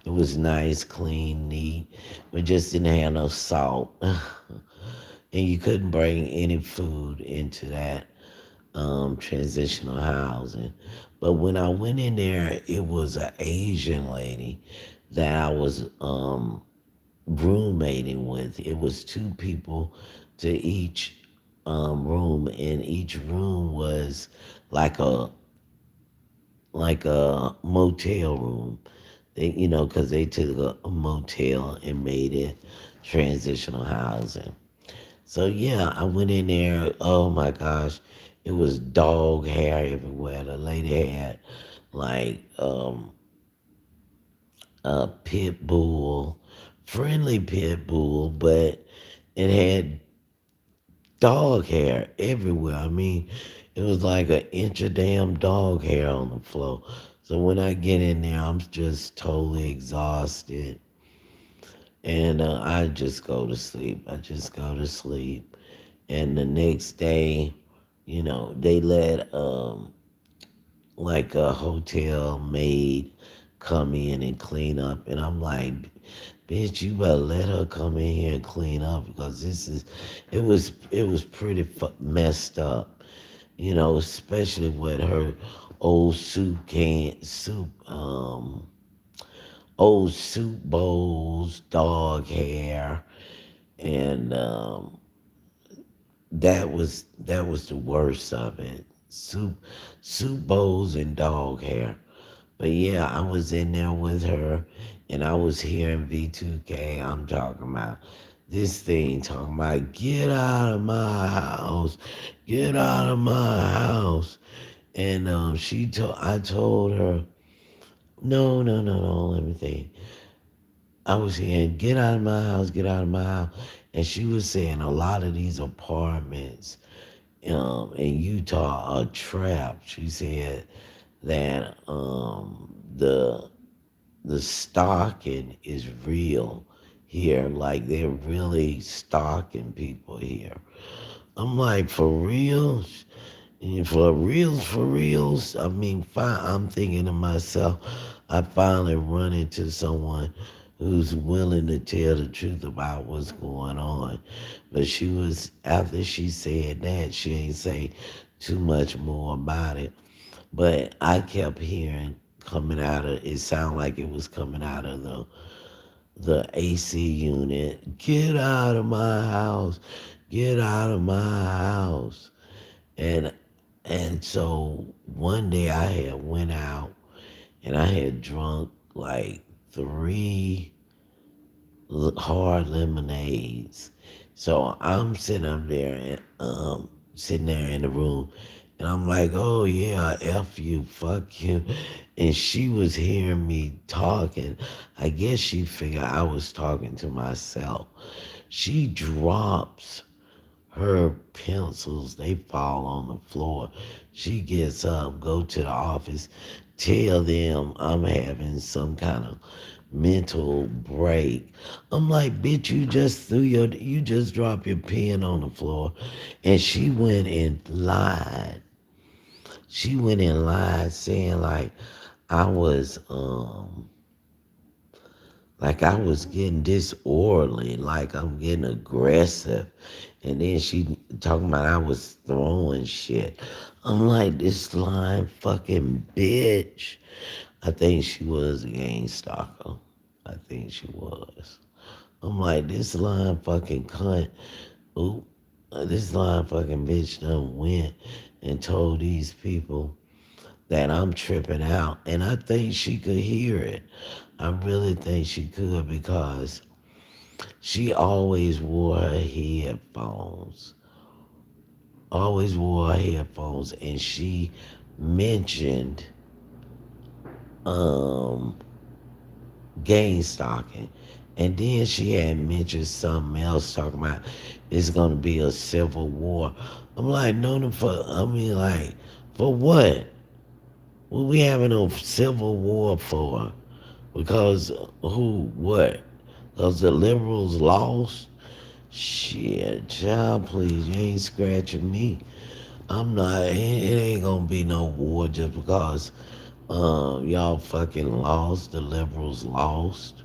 It was nice, clean, neat, but just didn't have no salt. And you couldn't bring any food into that transitional housing. But when I went in there, it was an Asian lady that I was roommating with. It was two people to each room, and each room was like a motel room. Because they took a motel and made it transitional housing. So yeah, I went in there. Oh my gosh, it was dog hair everywhere. The lady had like a pit bull, friendly pit bull, but it had dog hair everywhere. I mean, it was like an inch of damn dog hair on the floor. So when I get in there, I'm just totally exhausted, and I just go to sleep. I just go to sleep, and the next day, they let like a hotel maid come in and clean up, and I'm like, bitch, you better let her come in here and clean up because it was pretty messed up, especially with her old old soup bowls, dog hair, and that was the worst of it. Soup bowls and dog hair. But yeah, I was in there with her, and I was hearing V2K. I'm talking about this thing, talking about get out of my house, get out of my house. And I told her, no, no, no, no. Let me think. I was hearing get out of my house, get out of my house, and she was saying a lot of these apartments in Utah are trapped. She said that the stalking is real here. Like they're really stalking people here. I'm like, for real? And for reals. I mean, I'm thinking to myself, I finally run into someone who's willing to tell the truth about what's going on. But after she said that, she ain't say too much more about it. But I kept hearing coming out of it sounded like it was coming out of the AC unit. Get out of my house. Get out of my house. And and so one day I had went out and I had drunk like three hard lemonades. So I'm sitting up there and sitting there in the room, and I'm like, oh yeah, F you, fuck you. And she was hearing me talking. I guess she figured I was talking to myself. She drops her pencils, they fall on the floor. She gets up, go to the office, tell them I'm having some kind of mental break. I'm like, bitch, you just dropped your pen on the floor. And she went and lied. She went and lied saying like I was Like I was getting disorderly, like I'm getting aggressive. And then she talking about I was throwing shit. I'm like, this lying fucking bitch. I think she was a gang stalker. I think she was. I'm like, this lying fucking cunt. Oop. This lying fucking bitch done went and told these people that I'm tripping out. And I think she could hear it. I really think she could because she always wore her headphones. Always wore her headphones. And she mentioned um, gang stalking. And then she had mentioned something else talking about it's gonna be a civil war. I'm like, no, no, for I mean, like, for what? What we having a civil war for? Because who? What? Because the liberals lost? Shit, child, please, you ain't scratching me. I'm not. It ain't gonna be no war just because y'all fucking lost. The liberals lost.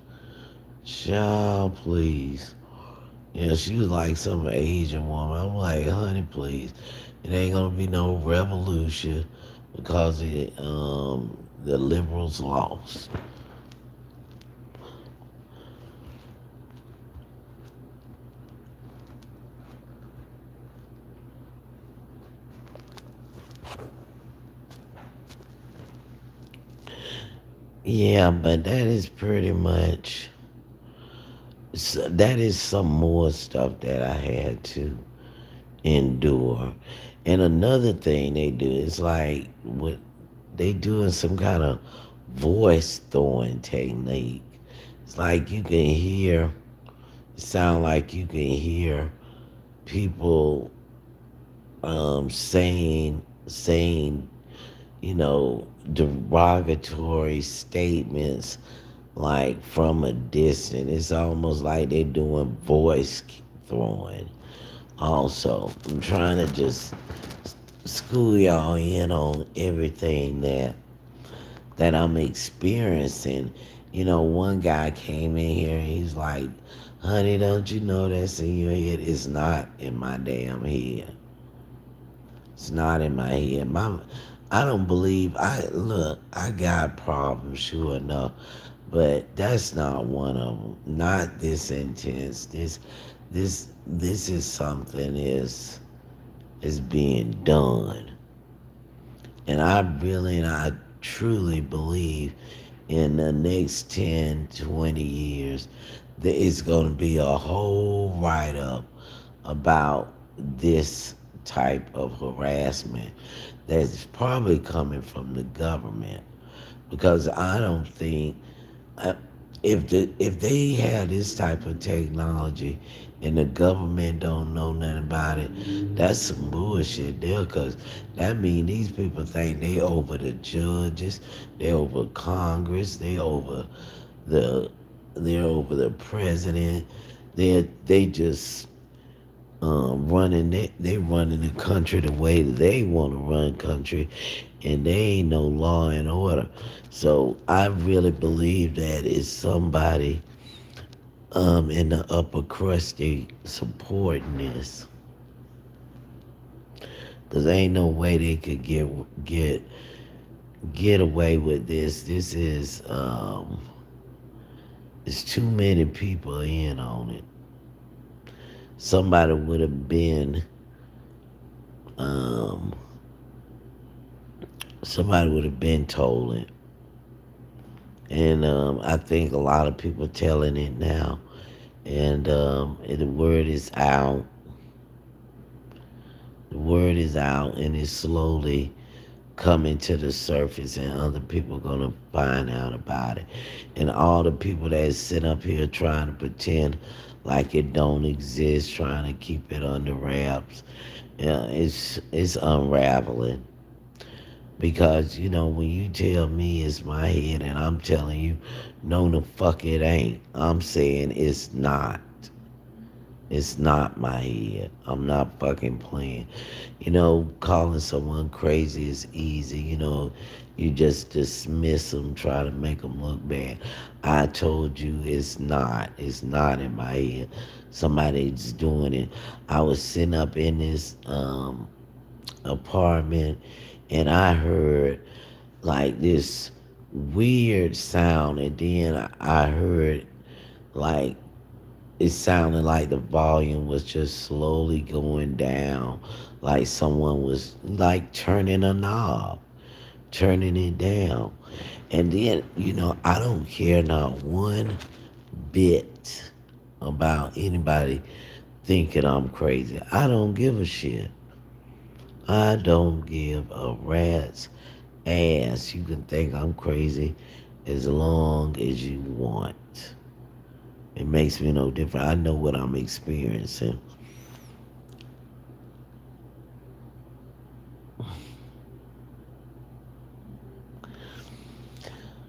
Child, please. Yeah, she was like some Asian woman. I'm like, honey, please. It ain't gonna be no revolution because the liberals lost. Yeah, but that is pretty much that is some more stuff that I had to endure. And another thing they do is like what they doing some kind of voice throwing technique. It's like you can hear, sound like you can hear people saying derogatory statements like from a distance. It's almost like they're doing voice throwing. Also, I'm trying to just school y'all in on everything that I'm experiencing. One guy came in here and he's like, honey, don't you know that's in your head? It's not in my damn head. It's not in my head. I don't believe I got problems, sure enough, but that's not one of them. Not this intense. This is something is being done, and I truly believe in the next 10, 20 years that it's going to be a whole write up about this type of harassment that's probably coming from the government because I don't think uh, if they have this type of technology and the government don't know nothing about it, that's some bullshit there. Cause that means these people think they over the judges, they over Congress, the they're over the president. They just they running the country the way they want to run country, and they ain't no law and order. So I really believe that it's somebody in the upper crusty supporting this, cause ain't no way they could get away with this. This is it's too many people in on it. Somebody would have been um somebody would have been told it. And I think a lot of people telling it now. And the word is out. The word is out, and it's slowly coming to the surface, and other people gonna find out about it. And all the people that sit up here trying to pretend like it don't exist, trying to keep it under wraps, yeah, it's unraveling. Because, when you tell me it's my head and I'm telling you, no, the fuck it ain't. I'm saying it's not. It's not my head. I'm not fucking playing. Calling someone crazy is easy. You just dismiss them, try to make them look bad. I told you it's not. It's not in my head. Somebody's doing it. I was sitting up in this apartment and I heard like this weird sound, and then I heard like it sounded like the volume was just slowly going down, like someone was like turning a knob, turning it down. And then, I don't care not one bit about anybody thinking I'm crazy. I don't give a shit. I don't give a rat's ass. You can think I'm crazy as long as you want. It makes me no different. I know what I'm experiencing.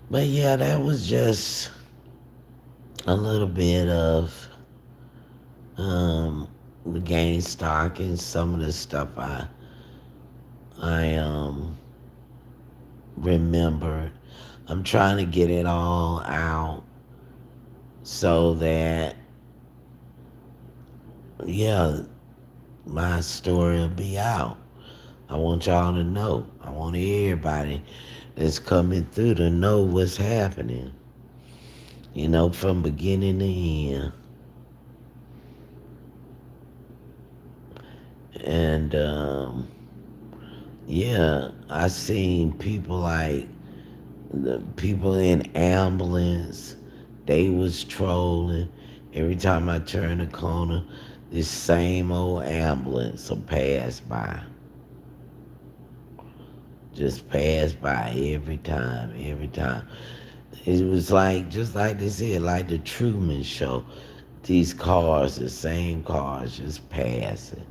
But yeah, that was just a little bit of the gain stock and some of the stuff I remembered. I'm trying to get it all out so that yeah, my story will be out. I want y'all to know. I want everybody that's coming through to know what's happening. From beginning to end. And yeah, I seen people like the people in ambulance. They was trolling. Every time I turn a corner, this same old ambulance will pass by. Just pass by every time, every time. It was like, just like they said, like the Truman Show. These cars, the same cars, just passing,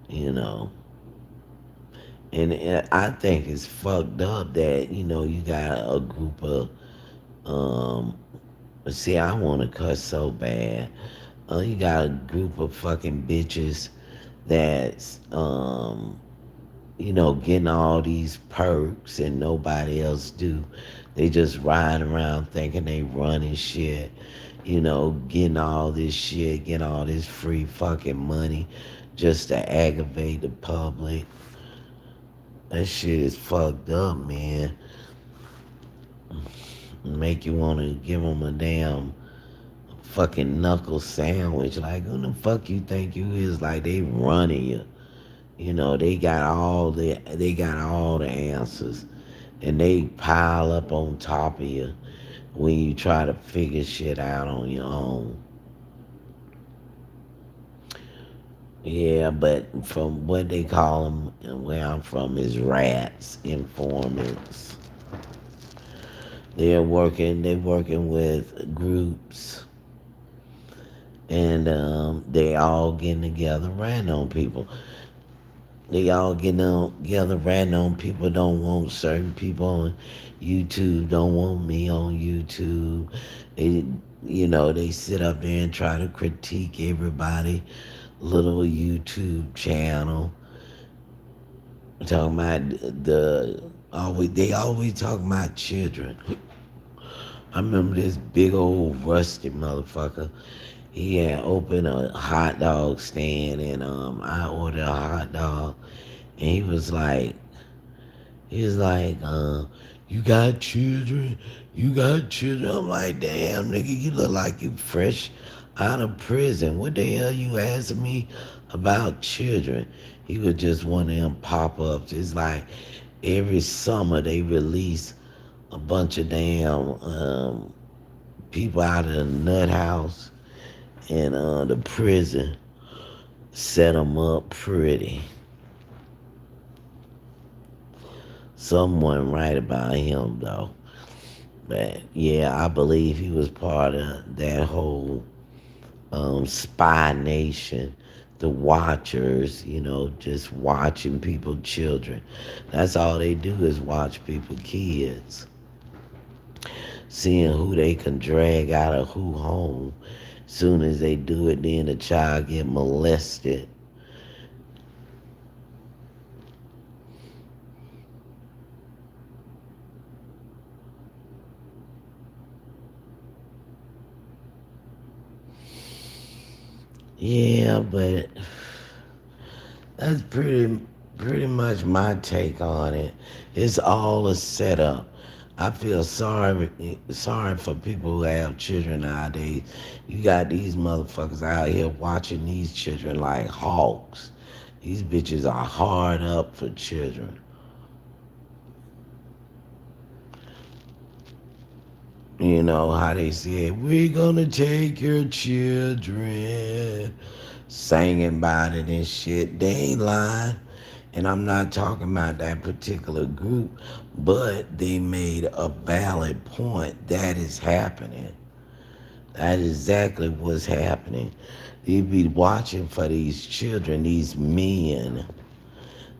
you know. And I think it's fucked up that, you got a group of, um, see, I want to cuss so bad. You got a group of fucking bitches that's, getting all these perks and nobody else do. They just ride around thinking they running shit, getting all this shit, getting all this free fucking money just to aggravate the public. That shit is fucked up, man. Make you want to give them a damn fucking knuckle sandwich. Like, who the fuck you think you is? Like, they running you. They got all the answers, and they pile up on top of you when you try to figure shit out on your own. Yeah, but from what they call them, and where I'm from is rats, informants. They're working with groups, and they all getting together, ratting on people. They all getting together, ratting on people. Don't want certain people on YouTube. Don't want me on YouTube. They, they sit up there and try to critique everybody little YouTube channel. Talking about they always talk about children. I remember this big old rusty motherfucker. He had opened a hot dog stand, and I ordered a hot dog, and he was like, you got children? You got children? I'm like, damn, nigga, you look like you fresh out of prison. What the hell you asking me about children? He was just one of them pop-ups. It's like every summer they release a bunch of damn people out of the nut house and the prison set them up pretty. Someone right about him though. But yeah, I believe he was part of that whole spy nation, the watchers, just watching people, children. That's all they do is watch people, kids, seeing who they can drag out of who home Soon as they do it, then the child get molested. Yeah, but that's pretty much my take on it. It's all a setup. I feel sorry for people who have children nowadays. You got these motherfuckers out here watching these children like hawks. These bitches are hard up for children. You know how they say, we're gonna take your children. Singing about it and shit. They ain't lying. And I'm not talking about that particular group, but they made a valid point. That is happening. That is exactly what's happening. They be watching for these children, these men.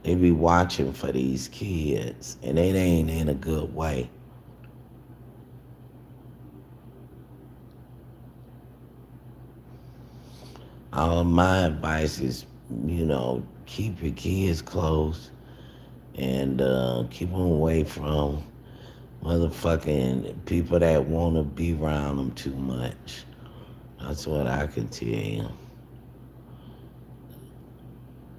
They be watching for these kids, and it ain't in a good way. All my advice is, keep your kids close and keep them away from motherfucking people that want to be around them too much. That's what I can tell you.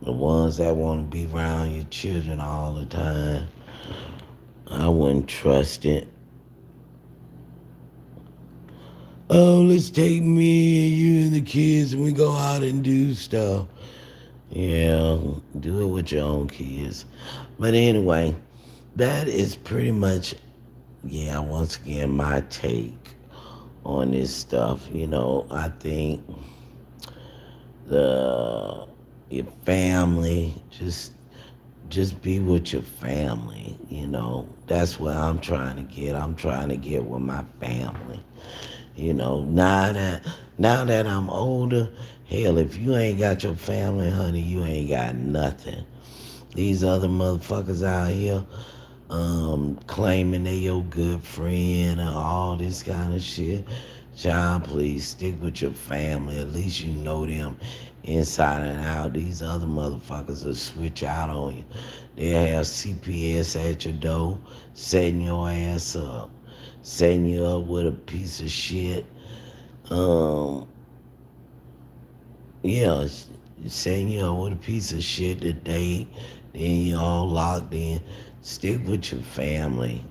The ones that want to be around your children all the time, I wouldn't trust it. Oh, let's take me and you and the kids and we go out and do stuff. Yeah, do it with your own kids. But anyway, that is pretty much, yeah, once again, my take on this stuff. I think the your family, just be with your family. That's what I'm trying to get. I'm trying to get with my family. Now that I'm older, hell, if you ain't got your family, honey, you ain't got nothing. These other motherfuckers out here, claiming they your good friend and all this kind of shit. Child, please stick with your family. At least you know them inside and out. These other motherfuckers will switch out on you. They'll have CPS at your door, setting your ass up, setting you up with a piece of shit. Um, yeah, setting you up with a piece of shit today. Then you all locked in. Stick with your family.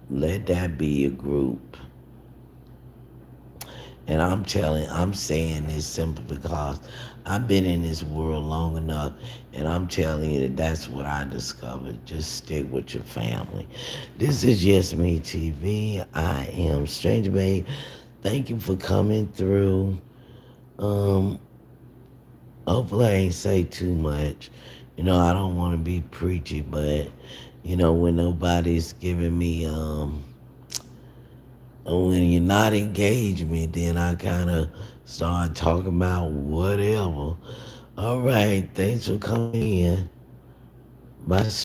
Let that be your group. And I'm saying this simply because I've been in this world long enough, and I'm telling you that that's what I discovered. Just stick with your family. This is Yesme TV. I am Stranger Babe. Thank you for coming through. Um, Hopefully I ain't say too much. I don't want to be preachy, but when nobody's giving me when you're not engaging me, then I kind of start talking about whatever. All right, thanks for coming in. Bye.